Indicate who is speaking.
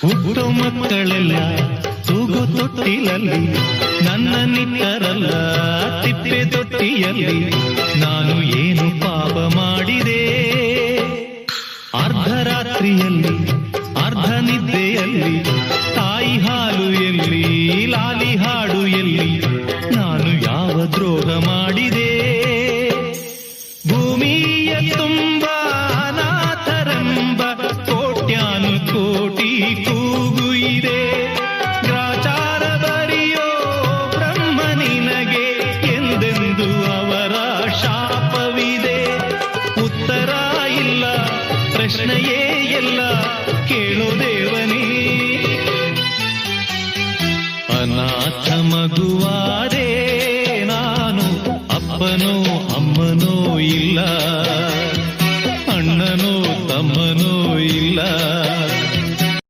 Speaker 1: ಹುಟ್ಟೋ ಮಕ್ಕಳೆಲ್ಲ ತೂಗು ತೊಟ್ಟಿಲಲ್ಲಿ, ನನ್ನ ನಿಟ್ಟರಲ್ಲ ತಿಪ್ಪೆ ತೊಟ್ಟಿಯಲ್ಲಿ. ನಾನು ಏನು ಪಾಪ ಮಾಡಿದೆ? ಅರ್ಧರಾತ್ರಿಯಲ್ಲಿ ಅರ್ಧ ನಿದ್ದೆಯಲ್ಲಿ